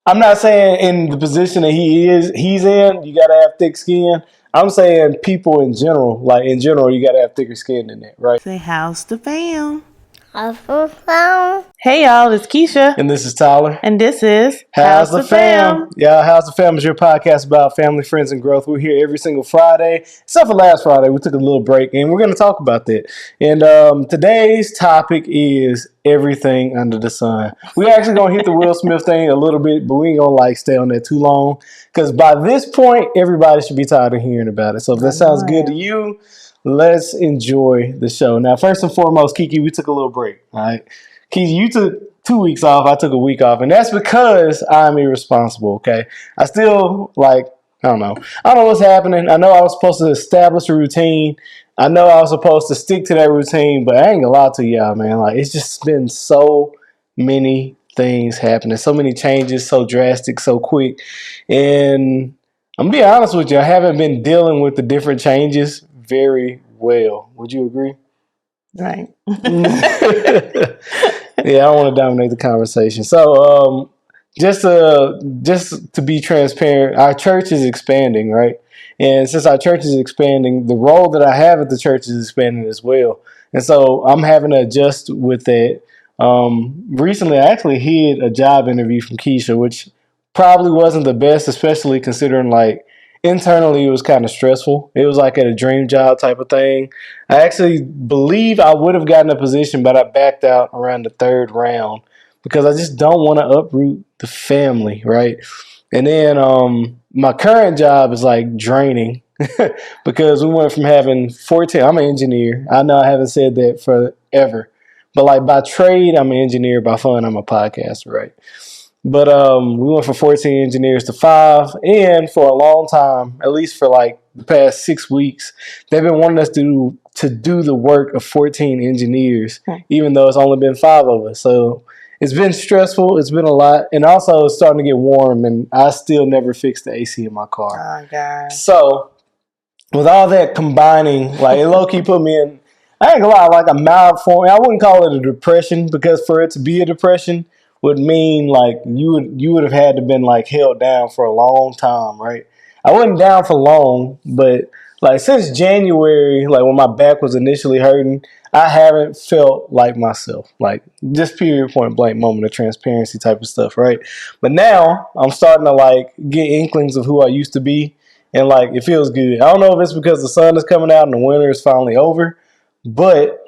I'm not saying in the position that he's in, you gotta have thick skin. I'm saying people in general, like in general, you gotta have thicker skin than that, right? Say how's the fam? Awesome. Hey y'all, it's Keisha. And this is Tyler. And this is How's the fam? Yeah, How's the Fam is your podcast about family, friends, and growth. We're here every single Friday, except for last Friday. We took a little break, and we're going to talk about that. And today's topic is everything under the sun. We're actually going to hit the Will Smith thing a little bit, but we ain't going to stay on that too long, because by this point, everybody should be tired of hearing about it. So if that sounds good to you, let's enjoy the show. Now, first and foremost, Kiki, we took a little break, all right? Kiki, you took 2 weeks off. I took a week off, and that's because I'm irresponsible. Okay, I still I don't know what's happening. I know I was supposed to establish a routine. I know I was supposed to stick to that routine, but I ain't gonna lie to y'all, man. It's just been so many things happening, so many changes, so drastic, so quick, and I'm gonna be honest with you. I haven't been dealing with the different changes very well. Would you agree? Right. Yeah, I don't want to dominate the conversation. So, just to be transparent, our church is expanding, right? And since our church is expanding, the role that I have at the church is expanding as well. And so I'm having to adjust with that. Recently, I actually hid a job interview from Keisha, which probably wasn't the best, especially considering internally it was kind of stressful. It was like at a dream job type of thing. I actually believe I would have gotten a position, but I backed out around the third round because I just don't want to uproot the family, right? And then my current job is draining because we went from having 14. I'm an engineer. I know I haven't said that forever, but by trade I'm an engineer, by fun I'm a podcaster, right? But we went from 14 engineers to 5, and for a long time, at least for the past 6 weeks, they've been wanting us to do the work of 14 engineers, even though it's only been 5 of us. So it's been stressful. It's been a lot, and also it's starting to get warm, and I still never fixed the AC in my car. Oh God. So with all that combining, it low key put me in. I ain't gonna lie, a mild form. I wouldn't call it a depression because for it to be a depression would mean you would have had to been held down for a long time, right? I wasn't down for long, but since January, when my back was initially hurting, I haven't felt like myself. Just period, point blank, moment of transparency type of stuff, right? But now I'm starting to get inklings of who I used to be, and it feels good. I don't know if it's because the sun is coming out and the winter is finally over, but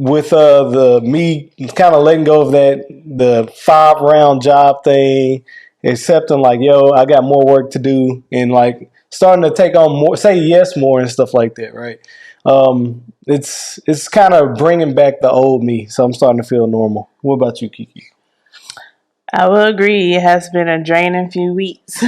with the me kind of letting go of the 5-round job thing, accepting yo, I got more work to do, and starting to take on more, say yes more and stuff like that, right? It's kind of bringing back the old me, so I'm starting to feel normal. What about you, Kiki? I will agree. It has been a draining few weeks.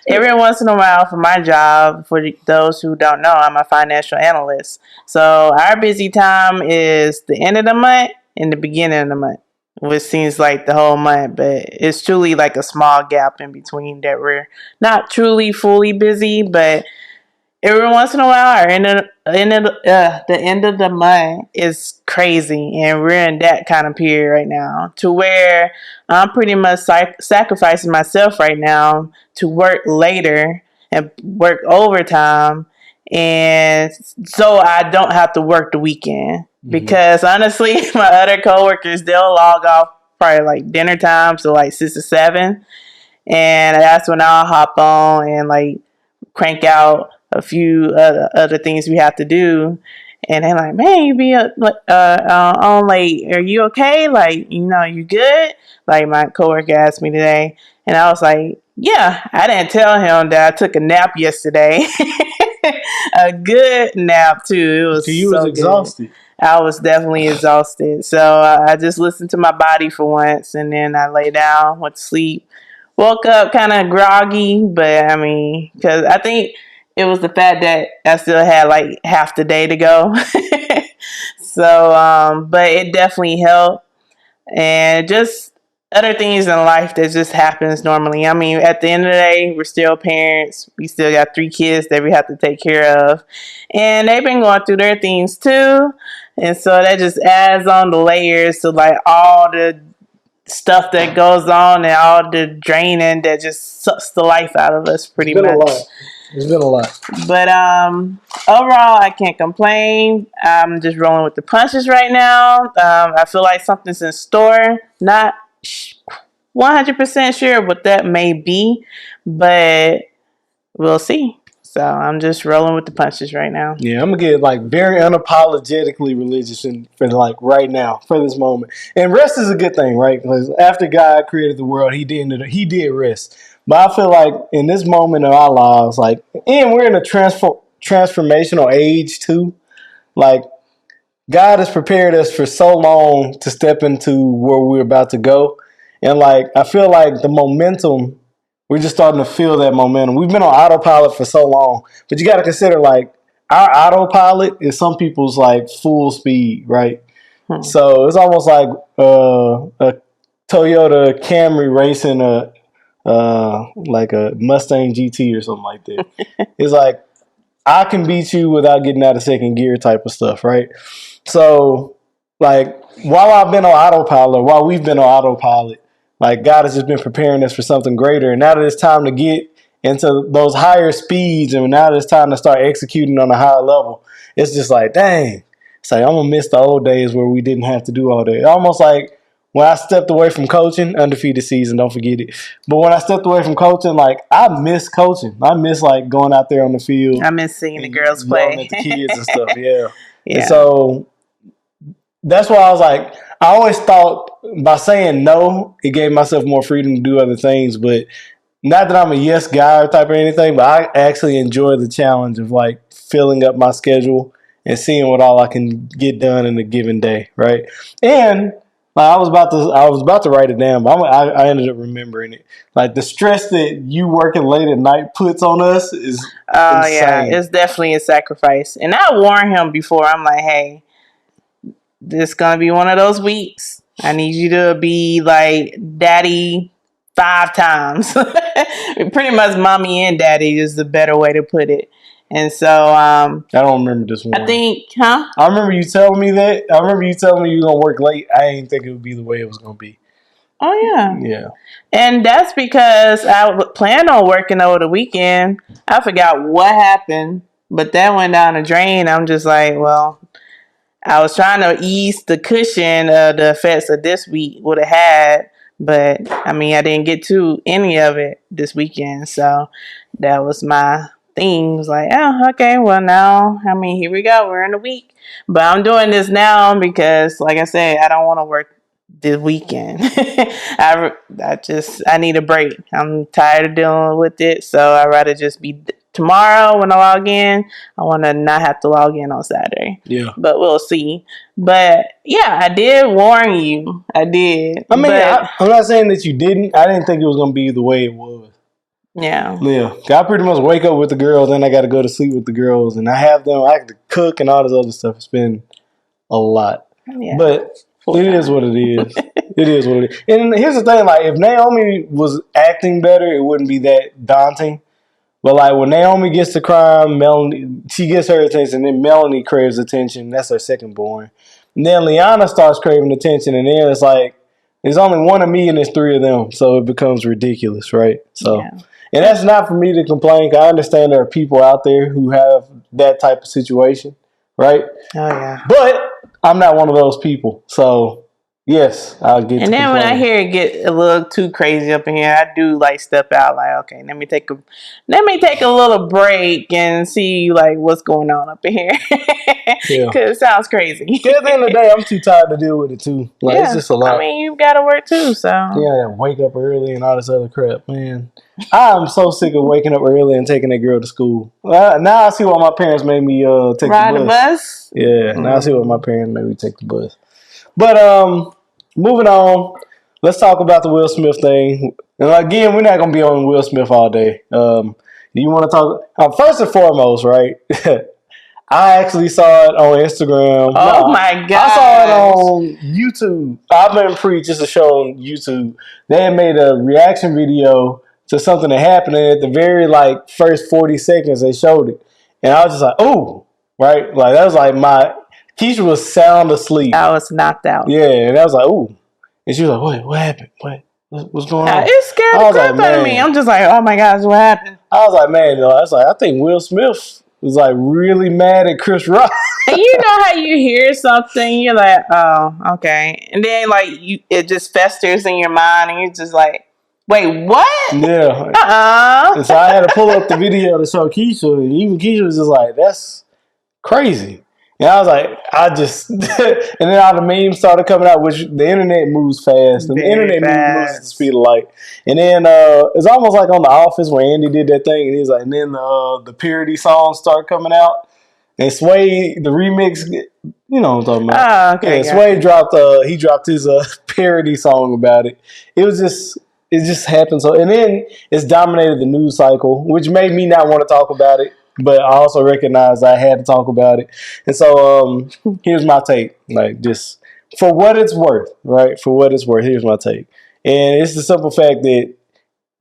Every once in a while for my job, for those who don't know, I'm a financial analyst. So our busy time is the end of the month and the beginning of the month, which seems like the whole month, but it's truly a small gap in between that we're not truly fully busy, but every once in a while, the end of the month is crazy, and we're in that kind of period right now, to where I'm pretty much sacrificing myself right now to work later and work overtime, and so I don't have to work the weekend. Mm-hmm. Because honestly, my other coworkers, they'll log off probably dinner time, so 6 or 7, and that's when I'll hop on and crank out a few other things we have to do. And they're like, man, you be on late. Are you okay? You good? My coworker asked me today. And I was like, yeah, I didn't tell him that I took a nap yesterday. A good nap, too. It was You was exhausted. Good. I was definitely exhausted. So I just listened to my body for once. And then I lay down, went to sleep. Woke up kind of groggy, but because I think it was the fact that I still had half the day to go. So, but it definitely helped. And just other things in life that just happens normally. At the end of the day, we're still parents. We still got 3 kids that we have to take care of. And they've been going through their things too. And so that just adds on the layers to all the stuff that goes on and all the draining that just sucks the life out of us pretty much. It's been a lot. But overall, I can't complain. I'm just rolling with the punches right now. I feel like something's in store. Not 100% sure what that may be, but we'll see. So I'm just rolling with the punches right now. Yeah, I'm gonna get like very unapologetically religious for like right now, for this moment. And rest is a good thing, right? Because after God created the world, He did rest. But I feel like in this moment of our lives, like, and we're in a transformational age too. Like, God has prepared us for so long to step into where we're about to go, and like I feel like the momentum. We're just starting to feel that momentum. We've been on autopilot for so long, but you got to consider like our autopilot is some people's like full speed, right? So it's almost like a Toyota Camry racing like a Mustang GT or something like that. It's like I can beat you without getting out of second gear type of stuff, right? So like while we've been on autopilot, like God has just been preparing us for something greater. And now that it's time to get into those higher speeds and now that it's time to start executing on a higher level, it's just like, dang. It's like I'm going to miss the old days where we didn't have to do all that. Almost like when I stepped away from coaching, undefeated season, don't forget it. But when I stepped away from coaching, like I miss coaching. I miss like going out there on the field. I miss seeing the girls play. At the kids and stuff, yeah. Yeah. And so that's why I was like, I always thought by saying no, it gave myself more freedom to do other things. But not that I'm a yes guy or type of anything, but I actually enjoy the challenge of like filling up my schedule and seeing what all I can get done in a given day, right? And I was about to write it down, but I ended up remembering it. Like the stress that you working late at night puts on us is insane. Yeah, it's definitely a sacrifice. And I warned him before. I'm like, hey, this is gonna be one of those weeks. I need you to be like daddy 5 times. Pretty much mommy and daddy is the better way to put it. And so I don't remember this one. I think, huh? I remember you telling me that. I remember you telling me you were gonna work late. I didn't think it would be the way it was gonna be. Oh yeah. Yeah. And that's because I planned on working over the weekend. I forgot what happened, but that went down the drain. I'm just like, well, I was trying to ease the cushion of the effects of this week would have had, but I mean, I didn't get to any of it this weekend. So that was my thing. It was like, oh, okay, well now, I mean, here we go. We're in the week, but I'm doing this now because, like I said, I don't want to work this weekend. I need a break. I'm tired of dealing with it, so I'd rather just be tomorrow when I log in. I want to not have to log in on Saturday. Yeah, but we'll see. But yeah, I did warn you. I did. I mean, I'm not saying that you didn't. I didn't think it was gonna be the way it was. Yeah. I pretty much wake up with the girls, then I got to go to sleep with the girls, and I have to cook and all this other stuff. It's been a lot, but it is what it is. It is what it is. And here's the thing: like, if Naomi was acting better, it wouldn't be that daunting. But like when Naomi gets to crying, she gets her attention, then Melanie craves attention. That's her second born. And then Liana starts craving attention, and then it's like there's only one of me and there's 3 of them, so it becomes ridiculous, right? So, and that's not for me to complain. 'Cause I understand there are people out there who have that type of situation, right? Oh yeah. But I'm not one of those people, so. Yes, I'll get. And then when I hear it get a little too crazy up in here, I do like step out. Like, okay, let me take a little break and see like what's going on up in here. Because it sounds crazy. At the end of the day, I'm too tired to deal with it too. Like it's just a lot. I mean, you've got to work too, so wake up early and all this other crap, man. I'm so sick of waking up early and taking that girl to school. Now I see why my parents made me take ride the bus. Yeah, now I see why my parents made me take the bus. But moving on, let's talk about the Will Smith thing. And again, we're not going to be on Will Smith all day. You want to talk? First and foremost, right? I actually saw it on Instagram. My God. I saw it on YouTube. I've been just a show on YouTube. They had made a reaction video to something that happened, and at the very first 40 seconds, they showed it. And I was just like, oh, right? Like, that was like Keisha was sound asleep. I was knocked out. Yeah, and I was like, ooh. And she was like, "Wait, what happened? What's going on?" It scared I the was like, crap out of me. I'm just like, oh my gosh, what happened? I was like, man, I was like, I think Will Smith was like really mad at Chris Rock. And you know how you hear something, you're like, oh, okay. And then like it just festers in your mind and you're just like, wait, what? Yeah. And so I had to pull up the video to show Keisha, and even Keisha was just like, that's crazy. And I was like, and then all the memes started coming out, which the internet moves fast. And the internet moves at the speed of light. And then it's almost like on The Office where Andy did that thing, and he was like, and then the parody songs start coming out. And Sway, the remix, you know what I'm talking about. Oh, okay. Yeah, Sway dropped his parody song about it. It just happened. So, and then it's dominated the news cycle, which made me not want to talk about it. But I also recognized I had to talk about it. And so here's my take. Like, just for what it's worth, right? For what it's worth, here's my take. And it's the simple fact that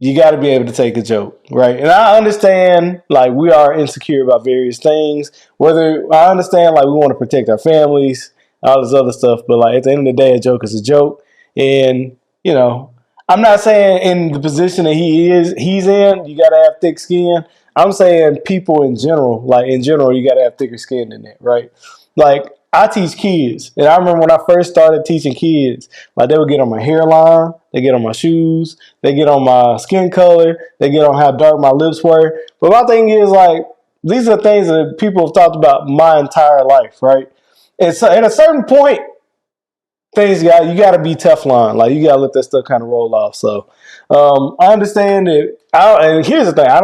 you got to be able to take a joke, right? And I understand, like, we are insecure about various things. I understand, like, we want to protect our families, all this other stuff. But, like, at the end of the day, a joke is a joke. And, you know, I'm not saying in the position that he's in, you got to have thick skin. I'm saying people in general, you got to have thicker skin than that, right? Like, I teach kids, and I remember when I first started teaching kids, like, they would get on my hairline, they get on my shoes, they get on my skin color, they get on how dark my lips were. But my thing is, like, these are things that people have talked about my entire life, right? And so at a certain point, you got to be Teflon. Like, you got to let that stuff kind of roll off. So I understand that. And here's the thing: I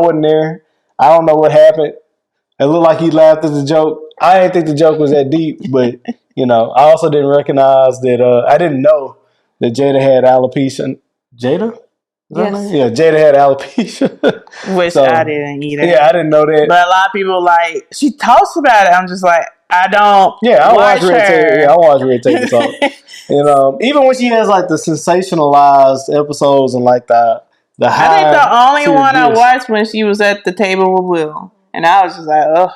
wasn't there. I don't know what happened. It looked like he laughed at the joke. I didn't think the joke was that deep, but I also didn't recognize that. I didn't know that Jada had alopecia. Jada? Yes. Yeah, Jada had alopecia. Which I didn't either. Yeah, I didn't know that. But a lot of people like, she talks about it. I'm just like, I don't. Yeah, I watch Red Table Talk. And even when she has like the sensationalized episodes and like the high. I think the only one I watched when she was at the table with Will, and I was just like, ugh.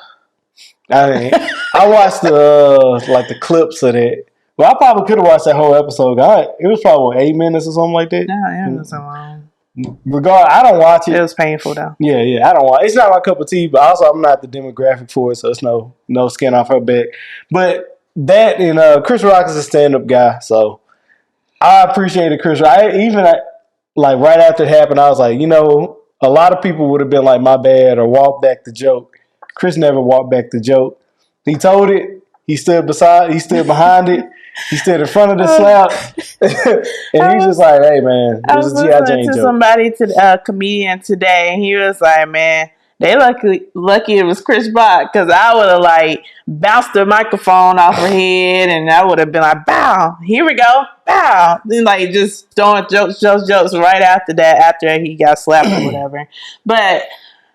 I watched the clips of that. Well, I probably could have watched that whole episode. It was probably 8 minutes or something like that. No, it was so long. I don't watch it. It was painful though. Yeah, I don't watch it. It's not my cup of tea, but also I'm not the demographic for it, so it's no skin off her back. But that and Chris Rock is a stand-up guy, so I appreciated Chris Rock. Like right after it happened, I was like, a lot of people would have been like, my bad, or walked back the joke. Chris never walked back the joke. He told it. He stood behind it. He stood in front of the slap, and he's just like, "Hey, man, I was listening to somebody, a comedian today, and he was like, man, they lucky it was Chris Rock, because I would have like bounced the microphone off her head, and I would have been like, bow, here we go, bow, then like just throwing jokes right after that, after he got slapped or whatever, but."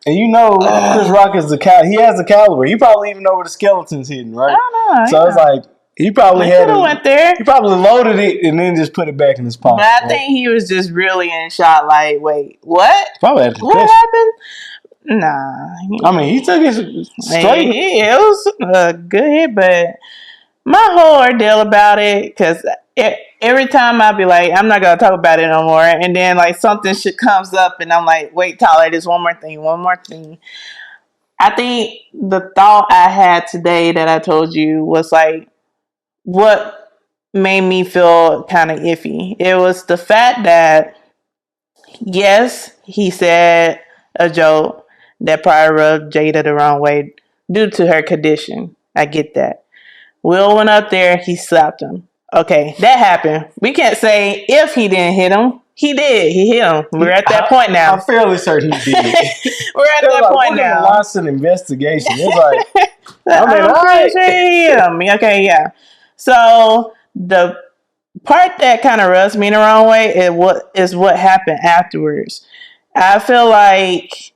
And Chris Rock is he has the caliber. He probably even know where the skeleton's hidden, right? I don't know. So it's like he probably went there. He probably loaded it and then just put it back in his pocket. But I think he was just really in shock. Like, wait, what? Probably had what happened? Nah. I mean, he took it straight. It was a good hit, but my whole ordeal about it, because every time I'd be like, I'm not going to talk about it no more. And then like something shit comes up and I'm like, wait, Tyler, there's one more thing. I think the thought I had today that I told you was like, what made me feel kind of iffy. It was the fact that, yes, he said a joke that probably rubbed Jada the wrong way due to her condition. I get that. Will went up there, he slapped him. Okay, that happened. We can't say if he didn't hit him. He did. He hit him. We're at that point now. I'm fairly certain he did. We're at that point now. We're lost an investigation. It's like, I'm pretty sure he hit him. Okay, yeah. So the part that kind of rubs me the wrong way is what happened afterwards. I feel like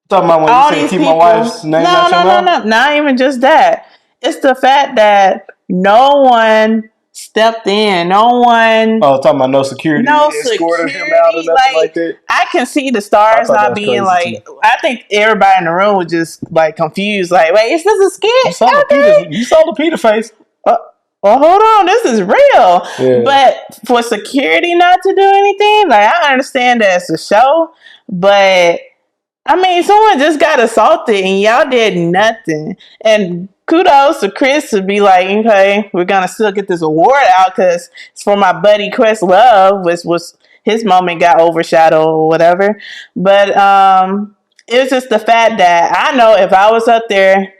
talking about when you said keep my wife's name out your mouth? No, not even just that. It's the fact that no one stepped in. No one. Oh, talking about no security. Escorted him out or nothing like that. I can see the stars not being like. Too. I think everybody in the room was just like confused. Like, wait, is this a skit? You saw the Peter face. well, hold on, this is real. Yeah. But for security not to do anything, like I understand that it's a show, but I mean, someone just got assaulted and y'all did nothing. And kudos to Chris to be like, okay, we're gonna still get this award out because it's for my buddy Chris Love, which was his moment got overshadowed or whatever. But it's just the fact that I know if I was up there,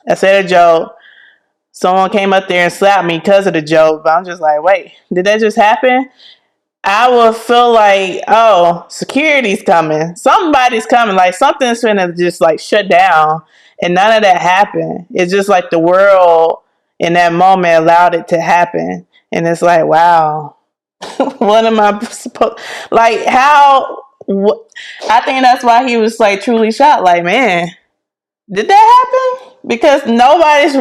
I said a joke, someone came up there and slapped me because of the joke, but I'm just like, wait, did that just happen? I will feel like, oh, security's coming. Somebody's coming. Like something's gonna just like shut down. And none of that happened. It's just like the world in that moment allowed it to happen. And it's like, wow, what am I supposed like how I think that's why he was like truly shocked. Like, man, did that happen? Because nobody's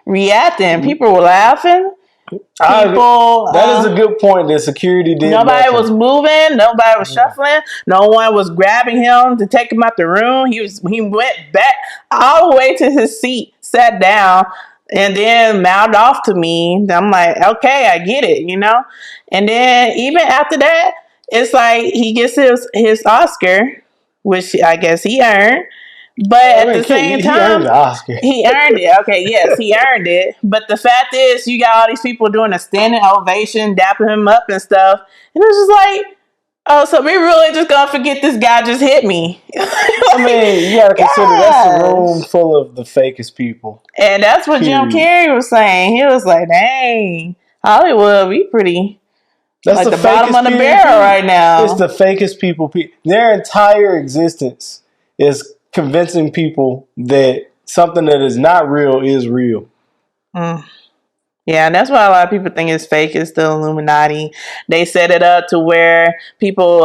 reacting. People were laughing. That is a good point. That security did. Nobody was moving. Nobody was shuffling. No one was grabbing him to take him out the room. He went back all the way to his seat, sat down, and then mouthed off to me. I'm like, okay, I get it, you know. And then even after that, it's like he gets his Oscar, which I guess he earned. But at the same time, he earned the Oscar. He earned it. Okay, yes, he earned it. But the fact is, you got all these people doing a standing ovation, dapping him up and stuff. And it's just like, oh, so we really just gonna forget this guy just hit me. I mean, you gotta consider that's a room full of the fakest people. And that's what Jim Carrey was saying. He was like, dang, Hollywood, we pretty... That's like the bottom of the barrel right now. It's the fakest people. Their entire existence is convincing people that something that is not real is real. Yeah, and that's why a lot of people think it's fake. It's the Illuminati. They set it up to where people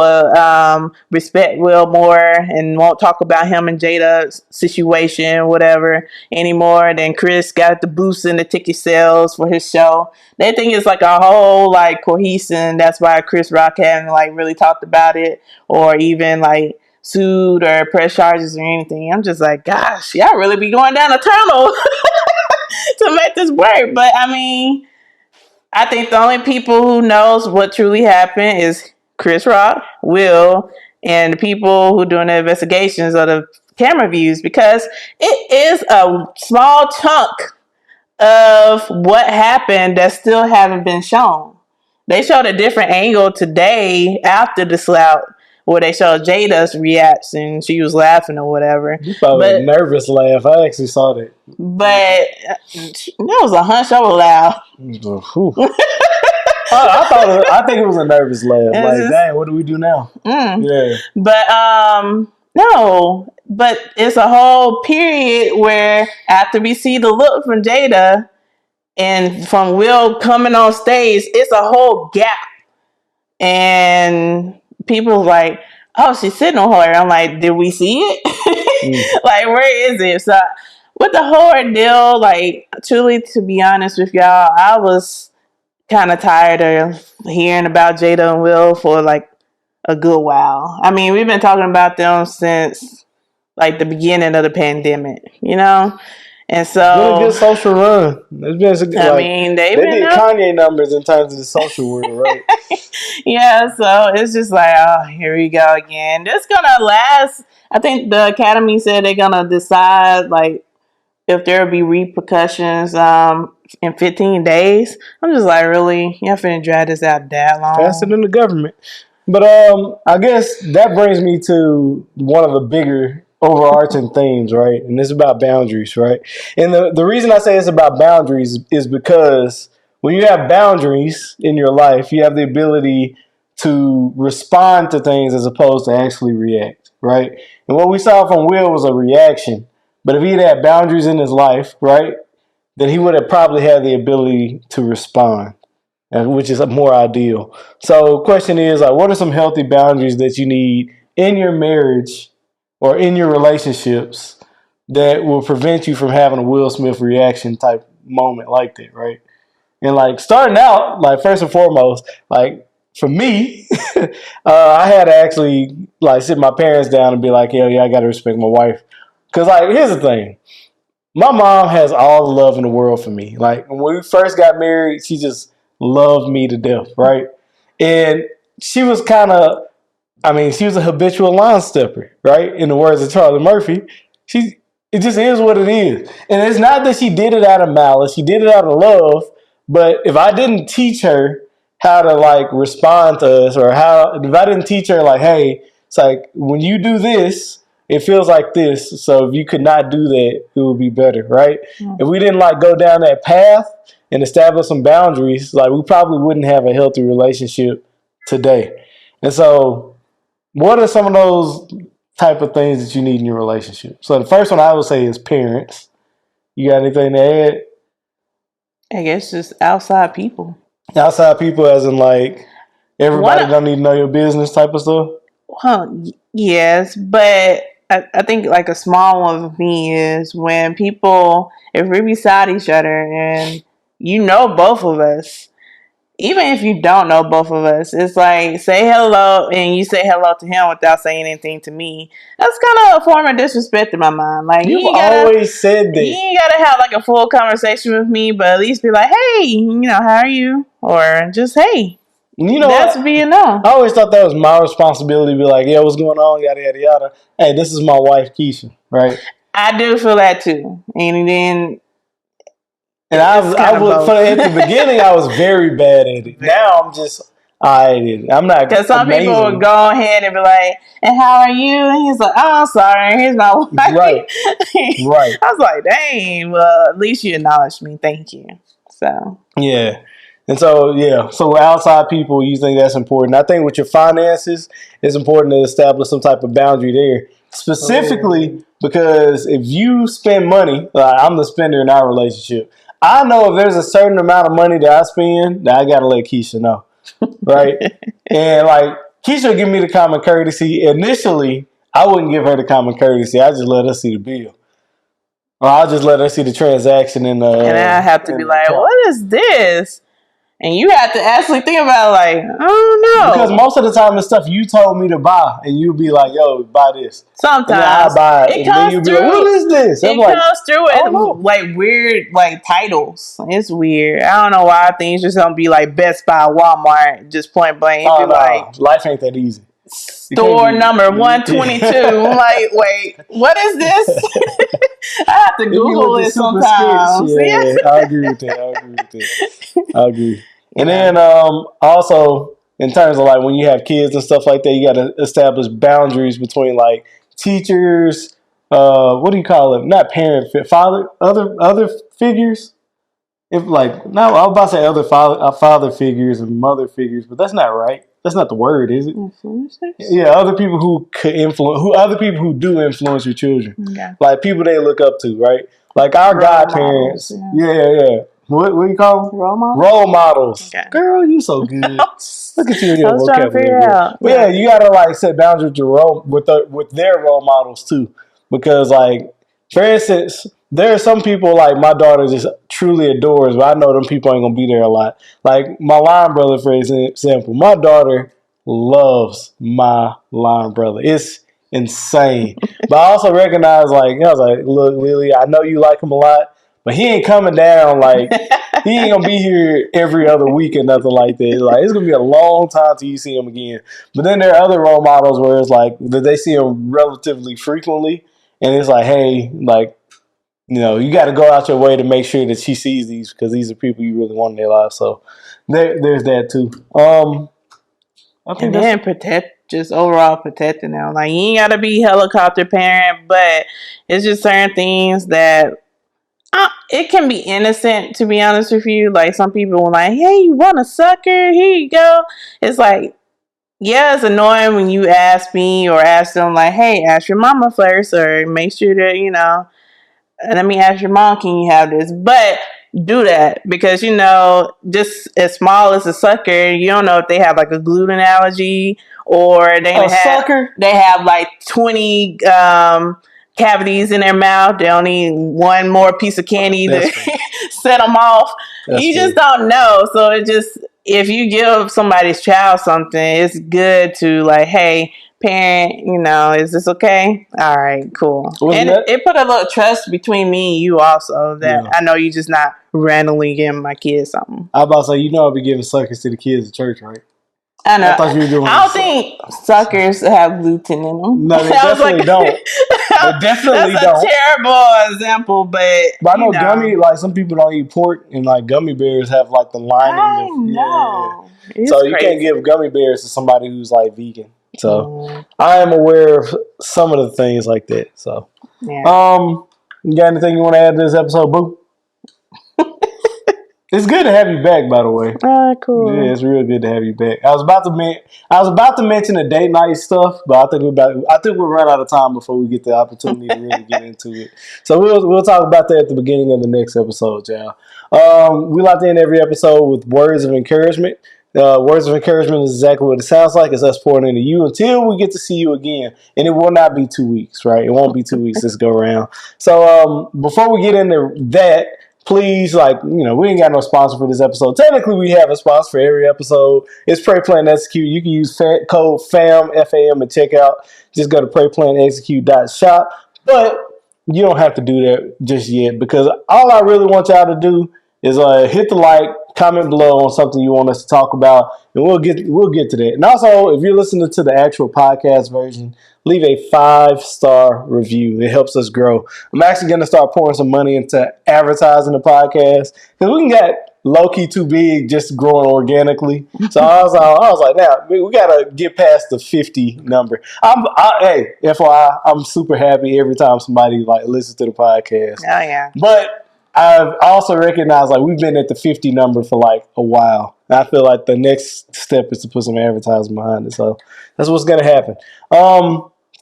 respect Will more and won't talk about him and Jada's situation, whatever, anymore. Then Chris got the boost in the ticket sales for his show. They think it's like a whole like cohesion. That's why Chris Rock hadn't like really talked about it or even like sued or press charges or anything. I'm just like, gosh, y'all really be going down a tunnel to make this work. But I mean, I think the only people who knows what truly happened is Chris Rock, Will, and the people who doing the investigations of the camera views, because it is a small chunk of what happened that still haven't been shown. They showed a different angle today after the slap where they showed Jada's reaction. She was laughing or whatever. You probably a nervous laugh. I actually saw that. But that was a hunch over laugh. I think it was a nervous laugh. Like, dang, what do we do now? Yeah. But no. But it's a whole period where after we see the look from Jada and from Will coming on stage, it's a whole gap. And people like, oh, she's sitting on her. I'm like, did we see it? Like, where is it? So with the whole ordeal, like, truly, to be honest with y'all, I was kind of tired of hearing about Jada and Will for like a good while. I mean, we've been talking about them since like the beginning of the pandemic, you know? And so, it's been a good social run. It's been they did Kanye numbers in terms of the social world, right? Yeah, so it's just like, oh, here we go again. It's gonna last. I think the Academy said they're gonna decide like if there'll be repercussions in 15 days. I'm just like, really? Y'all finna drag this out that long? Faster than the government. But I guess that brings me to one of the bigger overarching themes, right? And it's about boundaries, right? And the reason I say it's about boundaries is because when you have boundaries in your life, you have the ability to respond to things as opposed to actually react, right? And what we saw from Will was a reaction. But if he had boundaries in his life, right, then he would have probably had the ability to respond, which is more ideal. So the question is, like, what are some healthy boundaries that you need in your marriage or in your relationships that will prevent you from having a Will Smith reaction type moment like that, right? And like starting out, like first and foremost, like for me, I had to actually like sit my parents down and be like, yeah, I got to respect my wife. Because like, here's the thing. my mom has all the love in the world for me. Like when we first got married, she just loved me to death, right? And she was kind of, I mean, she was a habitual line stepper, right? In the words of Charlie Murphy, she it just is what it is. And it's not that she did it out of malice; she did it out of love. But if I didn't teach her how to like respond to us, or how if I didn't teach her like, hey, it's like when you do this, it feels like this. So if you could not do that, it would be better, right? Mm-hmm. If we didn't like go down that path and establish some boundaries, like we probably wouldn't have a healthy relationship today. And so what are some of those type of things that you need in your relationship? So the first one I would say is parents. You got anything to add? I guess just outside people. Outside people as in like everybody don't need to know your business type of stuff? Yes, but I think like a small one for me is when people, if we're beside each other and you know both of us, even if you don't know both of us, it's like say hello and you say hello to him without saying anything to me. That's kind of a form of disrespect in my mind. Like You've always said that. You ain't gotta have like a full conversation with me, but at least be like, hey, you know, how are you? Or just hey. You know, that's being known. I always thought that was my responsibility to be like, yeah, what's going on? Yada yada yada. Hey, this is my wife Keisha, right? I do feel that too, and then. And I would at the beginning I was very bad at it. Now I'm just I'm not because some amazing. People would go ahead and be like, "And how are you?" And he's like, "Oh, I'm sorry. Here's my wife." Right. Right. I was like, "Dang, well, at least you acknowledged me. Thank you." So yeah. And so outside people, you think that's important. I think with your finances, it's important to establish some type of boundary there. Specifically because if you spend money, like I'm the spender in our relationship, I know if there's a certain amount of money that I spend, that I gotta let Keisha know. Right? And like Keisha will give me the common courtesy. Initially, I wouldn't give her the common courtesy. I just let her see the bill. Or I'll just let her see the transaction in the and I have to be like, account. What is this? And you have to actually think about it like, I don't know. Because most of the time it's stuff you told me to buy. And you'll be like, yo, buy this. Sometimes. And then I buy it. And then you'll be like, what is this? It comes through with like weird like titles. It's weird. I don't know why things just don't be like Best Buy, Walmart, just point blank. Oh, no. Like, life ain't that easy. Store number 122. I'm like, wait, what is this? I have to Google it sometimes. Yeah, I agree with that. I agree. And then also in terms of like when you have kids and stuff like that, you got to establish boundaries between like teachers. What do you call it? Not parent, father, other figures. If like no, I was about to say other father figures and mother figures, but that's not right. That's not the word, is it? Influencers? Yeah, other people who could influence, other people who do influence your children. Yeah. Like people they look up to, right? Like our godparents. Yeah. What do you call them? Role models. Role models. Okay. Girl, you so good. Look at you in your vocabulary. Yeah, you gotta like set boundaries with their role models too, because like for instance, there are some people like my daughter just truly adores, but I know them people ain't gonna be there a lot. Like my line brother, for example, my daughter loves my line brother. It's insane. But I also recognize I was like, look, Lily, I know you like him a lot, but he ain't coming down like he ain't gonna be here every other week or nothing like that. Like it's gonna be a long time till you see him again. But then there are other role models where it's like that they see him relatively frequently, and it's like, hey, like, you know, you got to go out your way to make sure that she sees these because these are people you really want in their lives. So there's that too. I think then overall protecting them. Like you ain't gotta be helicopter parent, but it's just certain things that it can be innocent. To be honest with you, like some people will like, hey, you want a sucker? Here you go. It's like, yeah, it's annoying when you ask me or ask them like, hey, ask your mama first, or make sure that you know. Let me ask your mom, can you have this? But do that because, you know, just as small as a sucker, you don't know if they have like a gluten allergy or they have like 20 cavities in their mouth. They don't need one more piece of candy to set them off. Just don't know. So it just, if you give somebody's child something, it's good to like, hey, parent, is this okay? All right, cool. Wasn't And that- it put a little trust between me and you also that Yeah. I know you just not randomly giving my kids something. I was about to say, I'll be giving suckers to the kids at church, right? I know. I thought you were doing I don't this. think suckers have gluten in them. No, they definitely don't. They definitely That's don't. a terrible example, but I know gummy, like some people don't eat pork, and like gummy bears have like the lining. I of, know. It's so you crazy. can't give gummy bears to somebody who's like vegan. So Mm, I am aware of some of the things like that. So, yeah. you got anything you want to add to this episode, Boo? It's good to have you back, by the way. Cool. Yeah, it's real good to have you back. I was about to mention the date night stuff, but I think we'll run out of time before we get the opportunity to really get into it. So we'll talk about that at the beginning of the next episode, y'all. We like to end every episode with words of encouragement. Words of encouragement is exactly what it sounds like. It's us pouring into you until we get to see you again. And it will not be 2 weeks, right? It won't be 2 weeks this go around. So before we get into that, please, we ain't got no sponsor for this episode. Technically, we have a sponsor for every episode. It's Pray, Plan, Execute. You can use code FAM, F-A-M, at checkout. Just go to prayplanexecute.shop. But you don't have to do that just yet, because all I really want y'all to do is hit the like, comment below on something you want us to talk about, and we'll get to that. And also, if you're listening to the actual podcast version, leave a 5-star review. It helps us grow. I'm actually going to start pouring some money into advertising the podcast, because we can get low-key too big just growing organically. So I was like, now we got to get past the 50 number. Hey, FYI, I'm super happy every time somebody listens to the podcast. Oh yeah. But I've also recognized we've been at the 50 number for a while. And I feel like the next step is to put some advertising behind it. So that's what's gonna happen.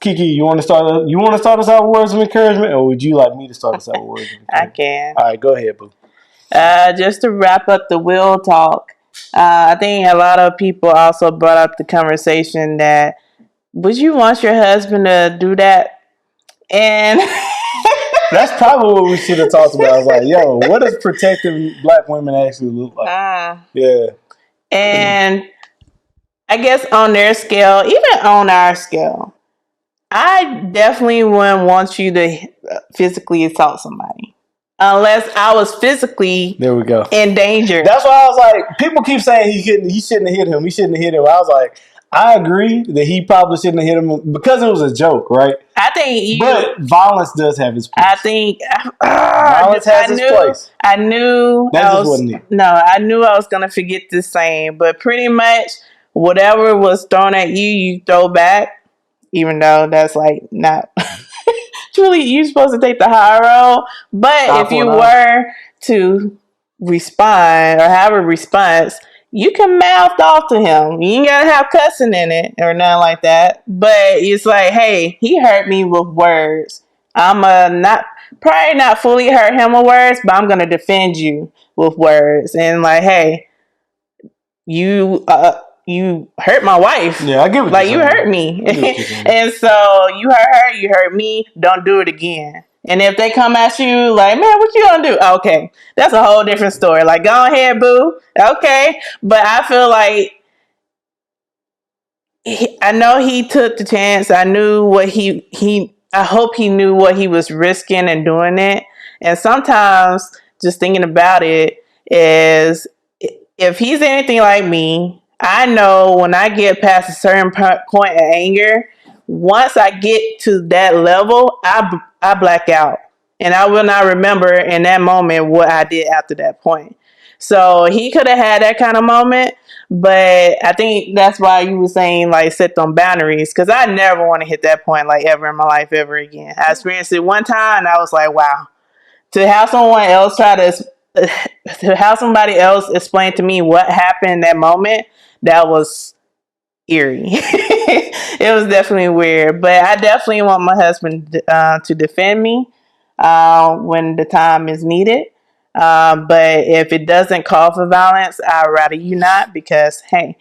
Kiki, you want to start us out with words of encouragement, or would you like me to start us out with words of encouragement? I can. All right, go ahead, boo. Just to wrap up the will talk, I think a lot of people also brought up the conversation that would you want your husband to do that? And that's probably what we should have talked about. I was like, yo, what does protecting black women actually look like? Yeah. And I guess on their scale, even on our scale, I definitely wouldn't want you to physically assault somebody. Unless I was physically there we go. in danger. That's why I was like, people keep saying he shouldn't have hit him. He shouldn't have hit him. I was like, I agree that he probably shouldn't have hit him because it was a joke, right? But violence does have its place. I think violence has its place. I knew that just wasn't it. No, I knew I was gonna forget this saying, but pretty much whatever was thrown at you, you throw back. Even though that's not truly, you're supposed to take the high road. But if you were to respond or have a response, you can mouth off to him. You ain't gotta have cussing in it or nothing like that. But it's like, hey, he hurt me with words. I'm probably not fully hurt him with words, but I'm gonna defend you with words. And hey, you hurt my wife. Yeah, I get what you hurt me. And so you hurt her, you hurt me. Don't do it again. And if they come at you man, what you gonna do? Okay, that's a whole different story. Go ahead, boo. Okay, but I feel I know he took the chance. I knew what I hope he knew what he was risking and doing it. And sometimes just thinking about it is, if he's anything like me, I know when I get past a certain point of anger, once I get to that level, I black out. And I will not remember in that moment what I did after that point. So he could have had that kind of moment, but I think that's why you were saying set them boundaries, because I never want to hit that point ever in my life ever again. I experienced it one time and I was like, wow. To have someone else to have somebody else explain to me what happened in that moment, that was eerie. It was definitely weird, but I definitely want my husband to defend me when the time is needed. But if it doesn't call for violence, I'd rather you not, because hey,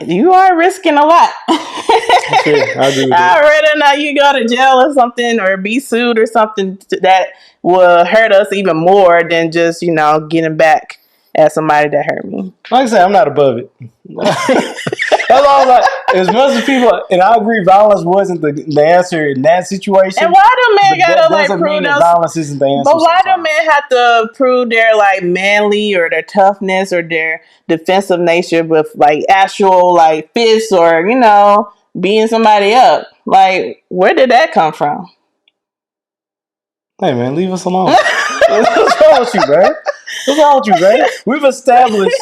you are risking a lot. I'd rather not you go to jail or something, or be sued or something that will hurt us even more than just getting back at somebody that hurt me. Like I said, I'm not above it. That's all. Like, as much as people, and I agree, violence wasn't the answer in that situation. And why do men but gotta that like doesn't prove mean that those? violence isn't the answer. But why do sometimes. men have to prove their like manly or their toughness or their defensive nature with like actual like fists or beating somebody up? Like, where did that come from? Hey man, leave us alone. What's wrong with you, man? What's wrong with you, man? We've established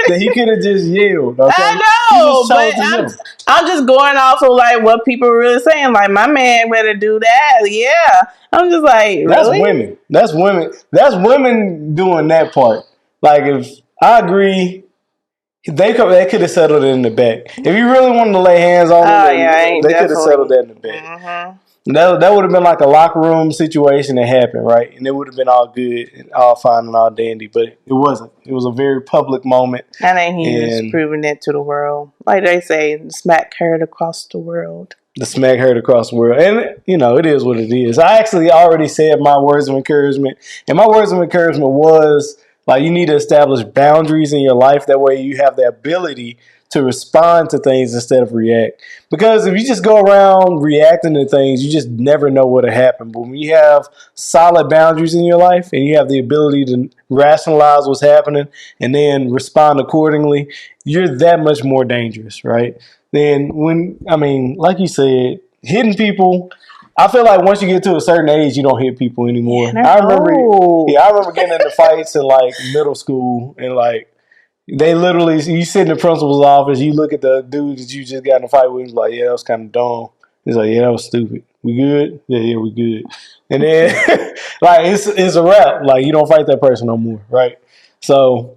that he could have just yelled. Okay? I He know, just but chose to yell. I'm just going off of like what people are really saying. Like, my man better do that. Yeah, I'm just like, That's really? women. That's women. That's women doing that part. Like, if I agree, they could have settled it in the back. If you really wanted to lay hands on them, they could have settled that in the back. Mm-hmm. That would have been like a locker room situation that happened, right? And it would have been all good and all fine and all dandy, but it wasn't. It was a very public moment. I think he was proving it to the world. Like they say, smack heard across the world. The smack heard across the world. And, it is what it is. I actually already said my words of encouragement. And my words of encouragement was, like, you need to establish boundaries in your life. That way you have the ability to respond to things instead of react. Because if you just go around reacting to things, you just never know what'll happen. But when you have solid boundaries in your life and you have the ability to rationalize what's happening and then respond accordingly, you're that much more dangerous, right? Then like you said, hitting people, I feel like once you get to a certain age, you don't hit people anymore. Yeah, I remember getting into fights in like middle school, and like they literally, you sit in the principal's office, you look at the dude that you just got in a fight with, and he's like, yeah, that was kind of dumb. He's like, yeah, that was stupid. We good? Yeah, we good. And then like it's a wrap. Like, you don't fight that person no more, right? So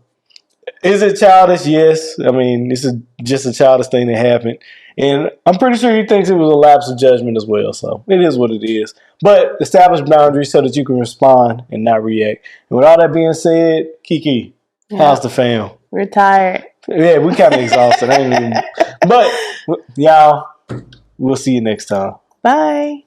is it childish? Yes. I mean, this is just a childish thing that happened. And I'm pretty sure he thinks it was a lapse of judgment as well. So it is what it is. But establish boundaries so that you can respond and not react. And with all that being said, Kiki, how's the fam? We're tired. Yeah, we kind of exhausted. But y'all, we'll see you next time. Bye.